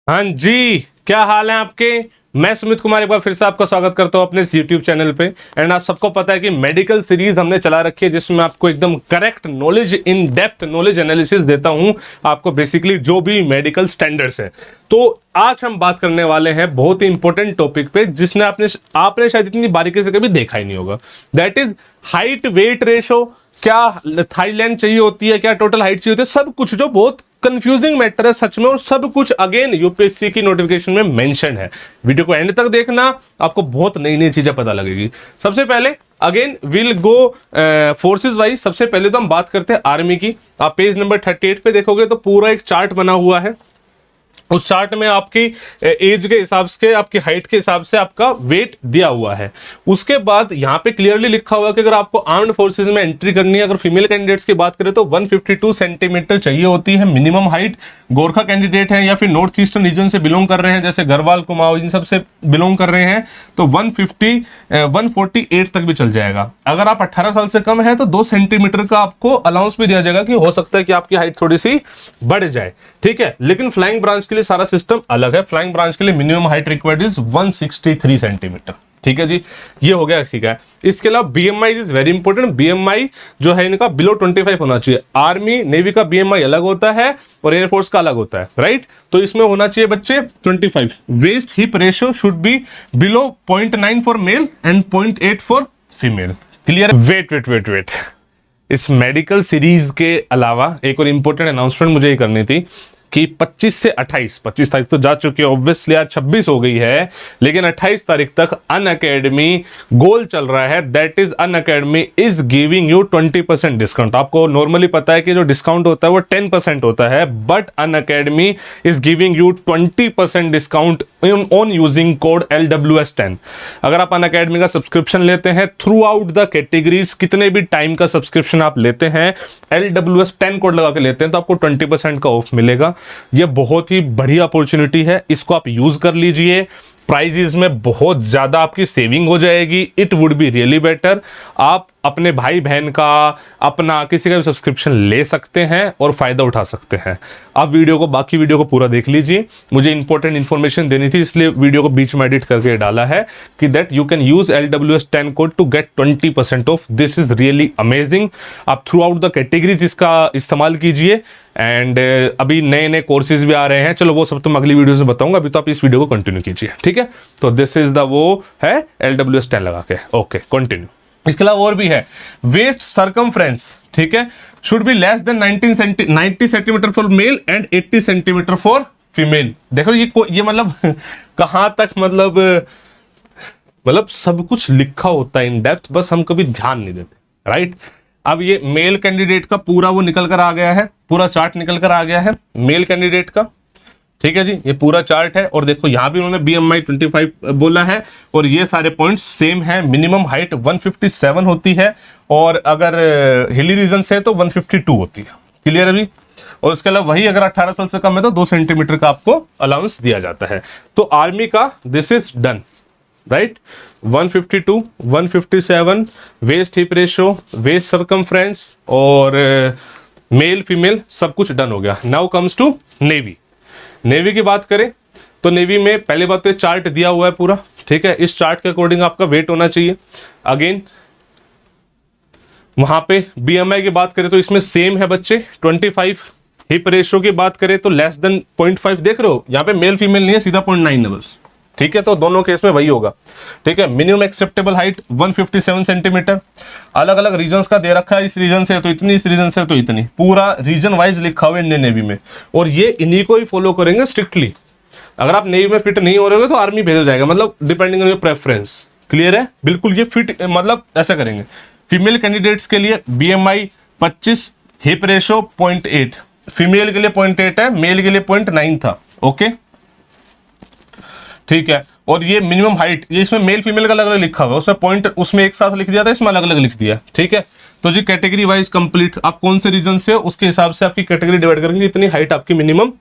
हाँ जी, क्या हाल है आपके। मैं सुमित कुमार एक बार फिर से आपका स्वागत करता हूँ अपने इस YouTube चैनल पे। एंड आप सबको पता है कि मेडिकल सीरीज हमने चला रखी है जिसमें आपको एकदम correct knowledge, in depth knowledge analysis देता हूँ आपको, बेसिकली जो भी मेडिकल स्टैंडर्ड्स है। तो आज हम बात करने वाले हैं बहुत ही इंपॉर्टेंट टॉपिक पे जिसने आपने शायद इतनी बारीकी से कभी देखा ही नहीं होगा। That is height weight ratio. क्या थाई लेंथ चाहिए होती है, क्या टोटल हाइट चाहिए होती है, सब कुछ जो बहुत कंफ्यूजिंग मैटर है सच में, और सब कुछ अगेन यूपीएससी की नोटिफिकेशन में मेंशन है। वीडियो को एंड तक देखना, आपको बहुत नई नई चीजें पता लगेगी। सबसे पहले again will go forces wise. सबसे पहले तो हम बात करते हैं आर्मी की। आप पेज नंबर 38 पे देखोगे तो पूरा एक चार्ट बना हुआ है। उस चार्ट में आपकी एज के हिसाब से, आपकी हाइट के हिसाब से आपका वेट दिया हुआ है। उसके बाद यहाँ पे क्लियरली लिखा हुआ है कि अगर आपको आर्म्ड फोर्सेज में एंट्री करनी है, अगर फीमेल कैंडिडेट्स की बात करें तो 152 सेंटीमीटर चाहिए होती है मिनिमम हाइट। गोरखा कैंडिडेट है या फिर नॉर्थ ईस्टर्न रीजन से बिलोंग कर रहे हैं, जैसे गढ़वाल, कुमाऊं, इन सब से बिलोंग कर रहे हैं, तो 148 तक भी चल जाएगा। अगर आप 18 साल से कम है तो 2 सेंटीमीटर का आपको अलाउंस भी दिया जाएगा कि हो सकता है कि आपकी हाइट थोड़ी सी बढ़ जाए, ठीक है। लेकिन फ्लाइंग ब्रांच के लिए सारा सिस्टम अलग है। फ्लाइंग ब्रांच के लिए minimum height required is 163 centimetre, ठीक है जी। ये हो गया, ठीक है। इसके अलावा BMI is very important. BMI जो है इनका बिलो 25 होना चाहिए। आर्मी नेवी का बीएमआई अलग होता है और एयरफोर्स का अलग होता है, राइट। तो इसमें होना चाहिए बच्चे 25। Waist hip ratio should be below 0.9 for male and 0.8 for female. Clear. Wait wait wait wait इस मेडिकल सीरीज के अलावा एक और इंपॉर्टेंट अनाउंसमेंट मुझे ये करनी थी कि 25 से 28, 25 तारीख तो जा चुकी है ऑब्वियसली, आज 26 हो गई है, लेकिन 28 तारीख तक अनअकैडमी गोल चल रहा है। That is Unacademy is giving you 20% discount. आपको नॉर्मली पता है कि जो डिस्काउंट होता है वो 10% होता है, but Unacademy is giving you 20% discount on using code LWS10। अगर आप अनअकैडमी का सब्सक्रिप्शन लेते हैं थ्रू आउट द कैटेगरीज, कितने भी टाइम का सब्सक्रिप्शन आप लेते हैं, LWS10 कोड लगा के लेते हैं तो आपको 20% का ऑफ मिलेगा। ये बहुत ही बड़ी अपॉर्चुनिटी है, इसको आप यूज कर लीजिए। प्राइजेस में बहुत ज्यादा आपकी सेविंग हो जाएगी। It would be really better. आप अपने भाई बहन का, अपना किसी का भी सब्सक्रिप्शन ले सकते हैं और फायदा उठा सकते हैं। आप बाकी वीडियो को पूरा देख लीजिए। मुझे इंपॉर्टेंट इंफॉर्मेशन देनी थी इसलिए वीडियो को बीच में एडिट करके डाला है कि that you can use LWS10 code to get 20% off. This is really amazing. आप थ्रू आउट द कैटेगरीज इसका इस्तेमाल कीजिए। एंड अभी नए नए कोर्सेज भी आ रहे हैं, चलो वो सब तो मैं अगली वीडियो में बताऊंगा। अभी तो आप इस वीडियो को कंटिन्यू कीजिए, ठीक है। तो दिस इज द वो है LWS10 लगा के, ओके कंटिन्यू। इसके अलावा और भी है वेस्ट सरकमफ्रेंस, ठीक है, should be less than 90 centimetre for male and 80 centimetre for female. देखो ये मतलब कहां तक मतलब सब कुछ लिखा होता है इन डेप्थ, बस हम कभी ध्यान नहीं देते, राइट। अब ये मेल कैंडिडेट का पूरा वो निकल कर आ गया है, पूरा चार्ट निकल कर आ गया है मेल कैंडिडेट का, ठीक है जी। ये पूरा चार्ट है और देखो यहां भी उन्होंने BMI 25 बोला है और ये सारे पॉइंट्स सेम है। मिनिमम हाइट 157 होती है और अगर हिली रीजन से है तो 152 होती है। क्लियर अभी। और उसके अलावा वही अगर 18 साल से कम है तो 2 सेंटीमीटर का आपको अलाउंस दिया जाता है। तो आर्मी का this is done, right. 152, 157, waist hip ratio, waist circumference और मेल फीमेल सब कुछ डन हो गया। Now comes to navy. Navy की बात करें तो नेवी में पहली बात तो चार्ट दिया हुआ है पूरा, ठीक है। इस चार्ट के अकॉर्डिंग आपका वेट होना चाहिए। अगेन वहां पे BMI की बात करें तो इसमें सेम है बच्चे 25। हिप रेशियो की बात करें तो लेस देन 0.5, देख रहे हो यहाँ पे मेल फीमेल नहीं है, सीधा 0.9 है बस, ठीक है। तो दोनों केस में वही होगा, ठीक है। Minimum acceptable height 157 centimetre. अलग अलग रीजन्स का दे रखा है, इस रीजन से तो इतनी, इस रीजन से तो इतनी, पूरा रीजन वाइज लिखा हुआ है इंडियन नेवी में और ये इन्हीं को ही फॉलो करेंगे स्ट्रिक्टली। अगर आप नेवी में फिट नहीं हो रहे हो तो आर्मी भेजा जाएगा, मतलब depending on your preference. Clear है, बिल्कुल ये फिट मतलब ऐसा करेंगे। फीमेल कैंडिडेट्स के लिए BMI 25, हिप रेशो 0.8, फीमेल के लिए 0.8 है, मेल के लिए 0.9 था, ओके, ठीक है। और ये मिनिमम हाइट, ये इसमें मेल फीमेल का अलग अलग लिखा हुआ है, उसमें पॉइंट उसमें एक साथ लिख दिया था, इसमें अलग अलग लिख दिया, ठीक है। तो जी कैटेगरी वाइज कंप्लीट, आप कौन से रीजन से उसके हिसाब से आपकी कैटेगरी डिवाइड करके इतनी हाइट आपकी मिनिमम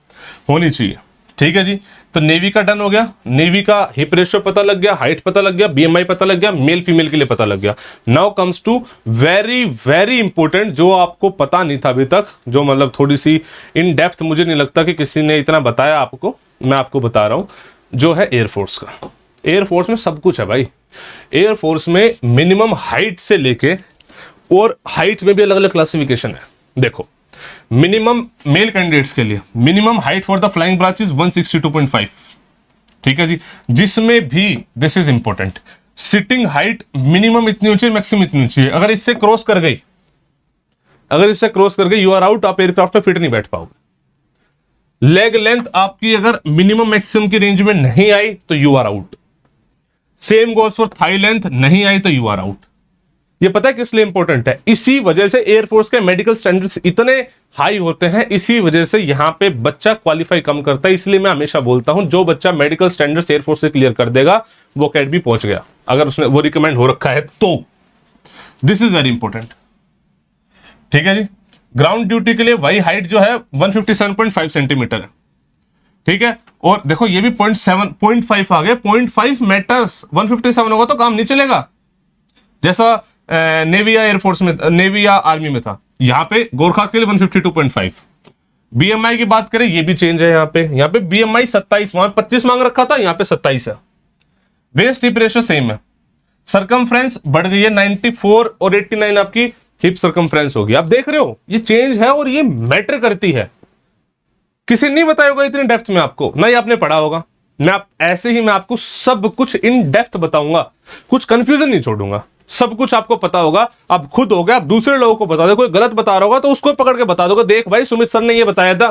होनी चाहिए, ठीक है जी। तो नेवी का डन हो गया, नेवी का हिप रेशियो पता लग गया, हाइट पता लग गया, बीएमआई पता लग गया, मेल फीमेल के लिए पता लग गया। Now comes to very very important, जो आपको पता नहीं था अभी तक, जो मतलब थोड़ी सी इन डेप्थ मुझे नहीं लगता कि किसी ने इतना बताया आपको, मैं आपको बता रहा हूं, जो है एयरफोर्स का। एयरफोर्स में सब कुछ है भाई। एयरफोर्स में मिनिमम हाइट से लेके, और हाइट में भी अलग अलग क्लासिफिकेशन है। देखो, मिनिमम मेल कैंडिडेट्स के लिए minimum height for the flying branch is 162.5, ठीक है जी, जिसमें भी this is important, sitting height minimum इतनी ऊंची, मैक्सिमम इतनी ऊंची है। अगर इससे क्रॉस कर गई, यू आर आउट, आप एयरक्राफ्ट पे फिट नहीं बैठ पाओगे। लेग लेंथ आपकी अगर मिनिमम मैक्सिमम की रेंज में नहीं आई तो you are out. Same goes for thigh length, नहीं आई तो यू आर आउट। ये पता है किस लिए इंपॉर्टेंट है? इसी वजह से एयरफोर्स के मेडिकल स्टैंडर्ड्स इतने हाई होते हैं, इसी वजह से यहां पे बच्चा क्वालिफाई कम करता है। इसलिए मैं हमेशा बोलता हूं, जो बच्चा मेडिकल स्टैंडर्ड्स एयरफोर्स से क्लियर कर देगा वो अकेडमी पहुंच गया, अगर उसने वो रिकमेंड हो रखा है तो। दिस इज वेरी इंपॉर्टेंट, ठीक है जी। ग्राउंड ड्यूटी के लिए वही हाइट जो है 157.5 सेंटीमीटर है, ठीक है। और देखो ये भी 0.5 आ गए, 0.5 मैटर्स। 157 होगा तो काम नहीं चलेगा, जैसा नेवी या एयरफोर्स में, नेवी या आर्मी में था। यहां पे गोरखा के लिए 152.5। बीएमआई की बात करें, ये भी चेंज है। यहाँ पे बीएमआई 27, वहां 25 मांग रखा था, यहाँ पे 27 है। वेस्ट हिप रेशियो सेम है। सरकमफ्रेंस बढ़ गई है 94 और 89 आपकी हिप सरकमफ्रेंस होगी। आप देख रहे हो ये चेंज है और ये मैटर करती है। किसी नहीं बताया होगा इतनी डेप्थ में आपको, ना ये आपने पढ़ा होगा। मैं ऐसे ही मैं आपको सब कुछ इन डेप्थ बताऊंगा, कुछ कंफ्यूजन नहीं छोड़ूंगा, सब कुछ आपको पता होगा। आप खुद हो गया, आप दूसरे लोगों को बता दो। कोई गलत बता रहा होगा तो उसको पकड़ के बता दोगे, देख भाई सुमित सर ने ये बताया था,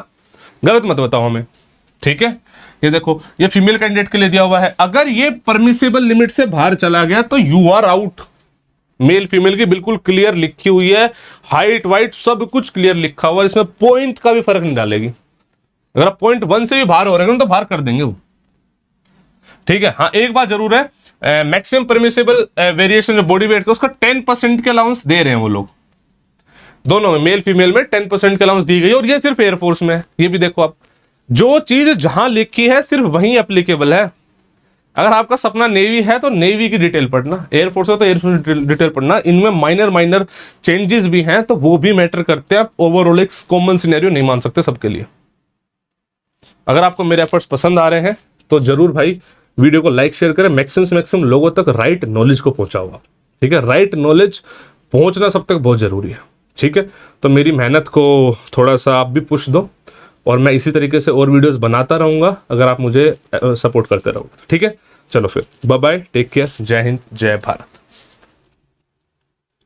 गलत मत बताओ हमें, ठीक है। ये देखो, ये फीमेल कैंडिडेट के लिए दिया हुआ है। अगर ये परमिसेबल लिमिट से बाहर चला गया तो you are out. Male female की बिल्कुल क्लियर लिखी हुई है, हाइट वाइट सब कुछ क्लियर लिखा हुआ है, इसमें पॉइंट का भी फर्क नहीं डालेगी। अगर आप 0.1 से भी बाहर हो रहे हैं तो बाहर कर देंगे वो, ठीक है। हाँ, एक बात जरूर है, मैक्सिमम परमिसेबल वेरिएशन जो बॉडी वेट का, उसका 10% के अलाउंस दे रहे हैं वो लोग। दोनों में, मेल फीमेल में 10% के अलाउंस दी गई, और ये सिर्फ एयरफोर्स में है। ये भी देखो आप, जो चीज जहां लिखी है सिर्फ वहीं एप्लीकेबल है। अगर आपका सपना नेवी है तो नेवी की डिटेल पढ़ना, एयरफोर्स है तो एयरफोर्स डिटेल पढ़ना। इनमें माइनर चेंजेस भी हैं तो वो भी मैटर करते हैं। ओवरऑल एक कॉमन सिनेरियो नहीं मान सकते सबके लिए। अगर आपको मेरे एफर्ट्स पसंद आ रहे हैं तो जरूर भाई वीडियो को लाइक शेयर करें, मैक्सिमम से मैक्सिमम लोगों तक राइट नॉलेज को पहुंचाओ आप, ठीक है। राइट नॉलेज पहुंचना सब तक बहुत जरूरी है, ठीक है। तो मेरी मेहनत को थोड़ा सा आप भी पुश दो, और मैं इसी तरीके से और वीडियोस बनाता रहूंगा अगर आप मुझे सपोर्ट करते रहोगे, ठीक है। चलो फिर बाय बाय, टेक केयर, जय हिंद, जय भारत।